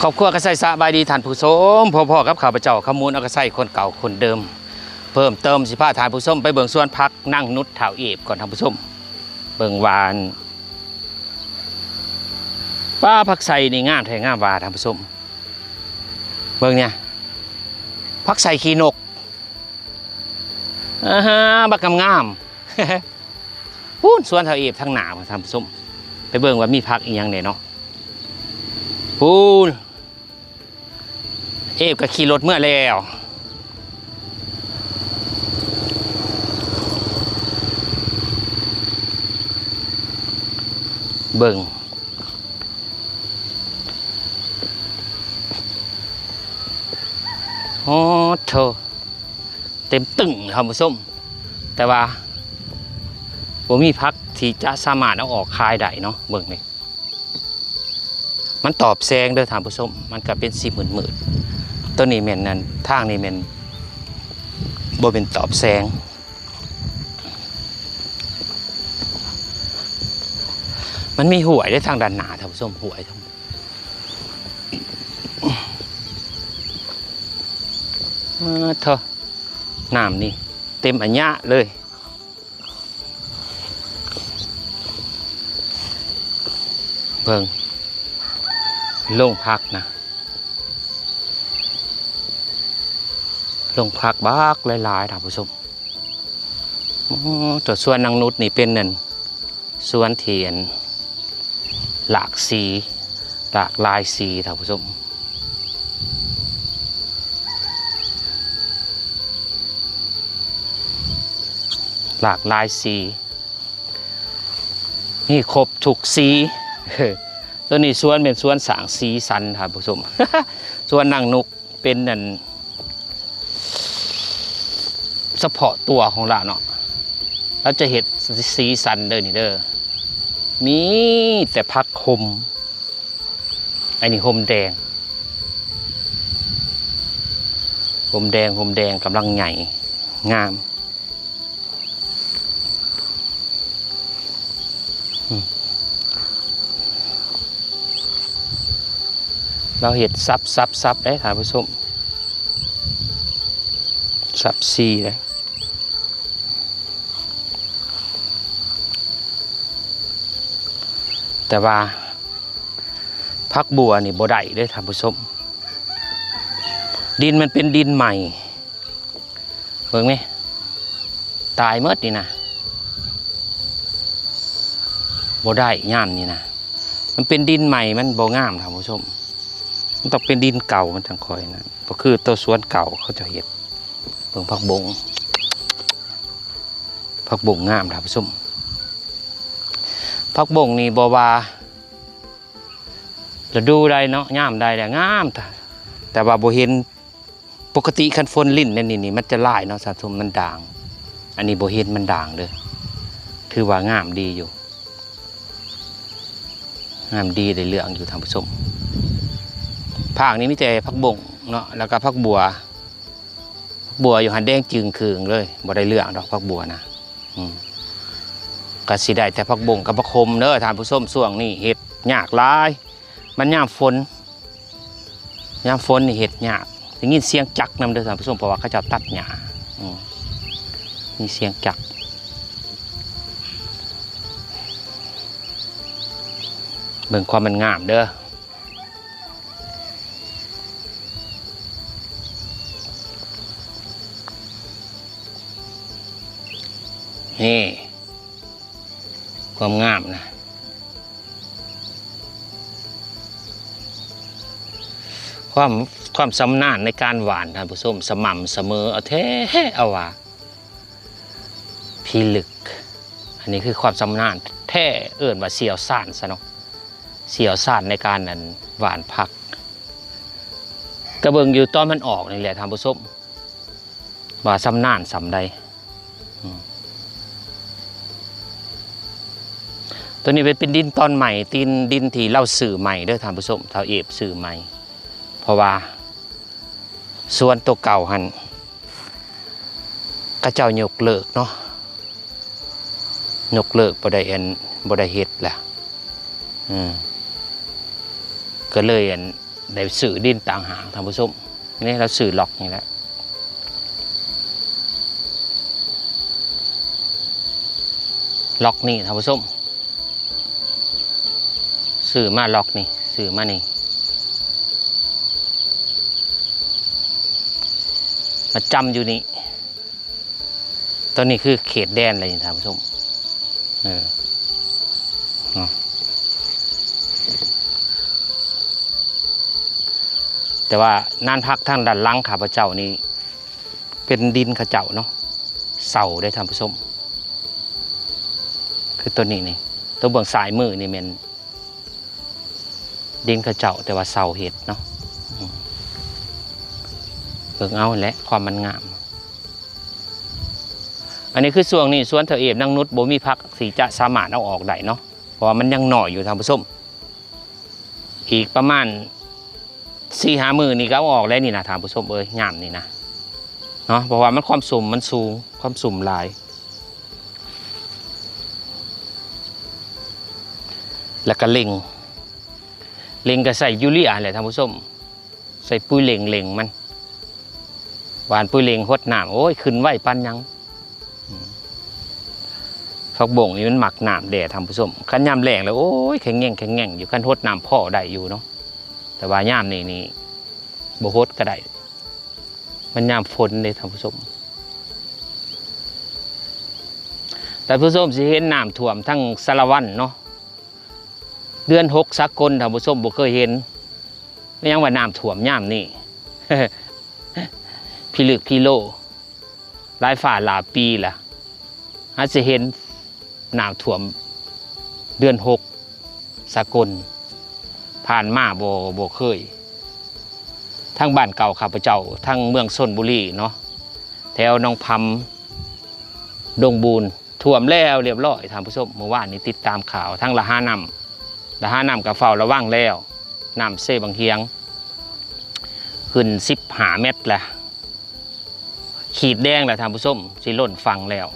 ครอบครัวก็ใส่สบายดีท่านผู้ชมพ่อกับข้าพเจ้าขมูลเอาก็ใส่คนเก่าคนเดิมเพิ่มเติมสิพาท่านผู้ชมไปเบิ่งสวนพักนั่งนุชเถาเอฟก่อนท่านผู้ชมเบิ่งวานป้าผักใส่นี่งามแท้งามวาท่านผู้ชมเบิ่งเนี่ยผักใส่ขี้นกบักงามพูนสวนเถาเอฟทั้งหนาท่านผู้ชมไปเบิ่งว่ามีผักอีกอย่างเนี่ยเนาะพูนเอฟก็ขี่รถเมื่อแล้วเบิ่งโอ้โธ่เต็มตึงท่านผู้ชมแต่ว่าผมมีพักที่จะสามารถเอาออกคายได้เนาะเบิ่งนี่มันตอบแสงเด้อท่านผู้ชมมันก็เป็นสีหมื่นตัวนี้แม่นนั่นทางนี้แม่นบ่เป็นตอบแสงมันมีห่วยได้ทางด้านหน้าท่านผู้ชมห่วยทั้งเถอะน้ำนี่เต็มอัญญะเลยเบิ่งลงพักนะลงพักบักหลายๆท่านผู้ชมตัวสวนนางนุชนี่เป็นนั่นสวนเทียนหลากสีหลากลายสีท่านผู้ชมหลากลายสีนี่ครบทุกสีตัวนี้สวนเป็นสวนสางสีสันท่านผู้ชม สวนนางนุชเป็นนั่นเฉพาะตัวของเราเนาะเราจะเห็นสีสันเด้อนี่เด้อมีแต่พักคมอันนี้โฮมแดงโฮมแดงกำลังใหญ่งามเราเห็ดซับได้ท่านผู้ชมซับซีเลยแต่ว่าพักบัวนี่บ่ได้เด้อท่านผู้ชมดินมันเป็นดินใหม่เบิ่งไหมตายเมื่อนี่นะบ่ได้ย่ามนี่นะมันเป็นดินใหม่มันบ่งามท่านผู้ชมมันต้องเป็นดินเก่ามันจังคอยนะก็คือตัวสวนเก่าเขาจะเห็ดเบิ่งผักบงงามท่านผู้ชมผักบงนี่บ่ว่าจะดูได้เนาะงามได้แต่งามแต่ว่าบ่เห็นปกติคันฝนลิ้นนี่มันจะลายเนาะท่านผู้ชมมันด่างอันนี้บ่เห็นมันด่างเด้อถือว่างามดีอยู่งามดีได้เรื่องอยู่ท่านผู้ชมภาคนี้มีแต่ผักบงเนาะแล้วก็ผักบัวอยู่หันแดงจึงคืงเลยบ่ได้เรื่องดอกผักบัวนะก็สิได้แต่ผักบงกับผักคมเด้อท่านผู้ชมช่วงนี้เห็ดยากหลายมันยามฝนนี่เห็ดยากได้ยินเสียงจักนำเด้อท่านผู้ชมเพราะว่าเขาจะตัดหญ้ามีเสียงจักเบิ่งความมันงามเด้อนี่ความงามนะความสำนานในการหวานท่านผู้ชมสม่ำเสมอเอาแท้เอาว่าพิลึกอันนี้คือความสำนานแท้เอิ้นว่าเสี่ยวซ่านซะเนาะเสี่ยวซ่านในการนั้นหวานผักกระเบิงอยู่ตอนมันออกนี่แหละท่านผู้ชมว่าสำนานสำใดตัวนี้เป็นดินตอนใหม่ดินที่เล่าสื่อใหม่เด้อท่านผู้ชมเท่าเอฟสื่อใหม่เพราะว่าส่วนตัวเก่าหันกระเจ้ายกเลิกเนาะยกเลิกบ่ได้เฮ็ดแหละก็เลย ได้สื่อดินต่างหากท่านผู้ชมนี่เราสื่อหลอกนี่แหละล็อกนี่ท่านผู้ชมสื่อมาล็อกนี่สื่อมานี่มาจำอยู่นี่ตอนนี้คือเขตแดนอะไรท่านผู้ชมแต่ว่าน่านพักทางด้านหลังข้าพเจ้านี่เป็นดินข้าเจ้าเนาะเสาได้ท่านผู้ชมคือตัวนี้นี่ตัวเบื้องซ้ายมือนี่เป็นดินข้าเจ้าแต่ว่าเสาเห็ดเนาะเบิ่งเอาและความมันงามอันนี้คือส่วนนี้สวนเถอเอฟนางนุชบ่มีพักสีจะสามารถเอาออกได้เนาะเพราะว่ามันยังหน่อยอยู่ท่านผู้ชมอีกประมาณ4-5 มือนี่ก็เอาออกแล้วนี่นะท่านผู้ชมงามนี่นะเนาะเพราะว่ามันความสุ่มมันสูงความสุ่มหลายแล้วก็เล็งก็ใส่ยูเรียแหละท่านผู้ชมใส่ปุ๋ยเล็งมันหวานปุ๋ยเล็งหดน้ำโอ้ยขึ้นไหวปันยังฟักบ่งนี่มันหมักน้ำแดดท่านผู้ชมขันย่ำแรงแล้วโอ้ยแข็งแง่งอยู่ขันหดน้ำพ่อได้อยู่เนาะแต่ว่าย่ำนี่บ่หดก็ได้มันย่ำฝนเลยท่านผู้ชมแต่ผู้ชมสิเห็นน้ำท่วมทั้งสารวัตรเนาะเดือน6สักคนท่านผู้ชมบ่เคยเห็นไม่ยังว่าน้ำท่วมย่ำนี่ พี่ลึกพี่โลหลายฝ่าหลายปีล่ะอาจจะเห็นน้ำท่วมเดือน6สากลผ่านมาบ่เคยทั้งบ้านเก่าข้าพเจ้าทั้งเมืองชลบุรีเนาะแถวหนองพำดงบูนท่วมแล้วเรียบร้อยท่านผู้ชมเมื่อวานนี้ติดตามข่าวทั้งละห้าน้ำกับเฝ้าระวังแล้วน้ำเซบางเฮียงขึ้น15 เมตรแหละขีดแดงแหละท่านผู้ชมสิล้นฟังแล้ว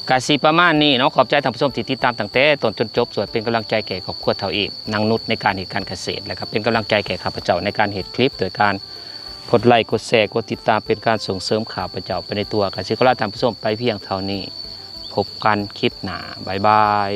กาสีประมาณนี้เนาะขอบใจท่านผู้ชมที่ติดตามตั้งแต่ต้นจนจบส่วนเป็นกำลังใจแก่ครอบครัวเฒ่าเอฟนางนุชในการเหตุการเกษตรและครับเป็นกำลังใจแก่ข้าพเจ้าในการเหตุคลิปโดยการกดไลค์กดแชร์กดติดตามเป็นการส่งเสริมข้าพเจ้าไปในตัวกาสีขอลาท่านผู้ชมไปเพียงเท่านี้พบกันคลิปหน้าบ๊ายบาย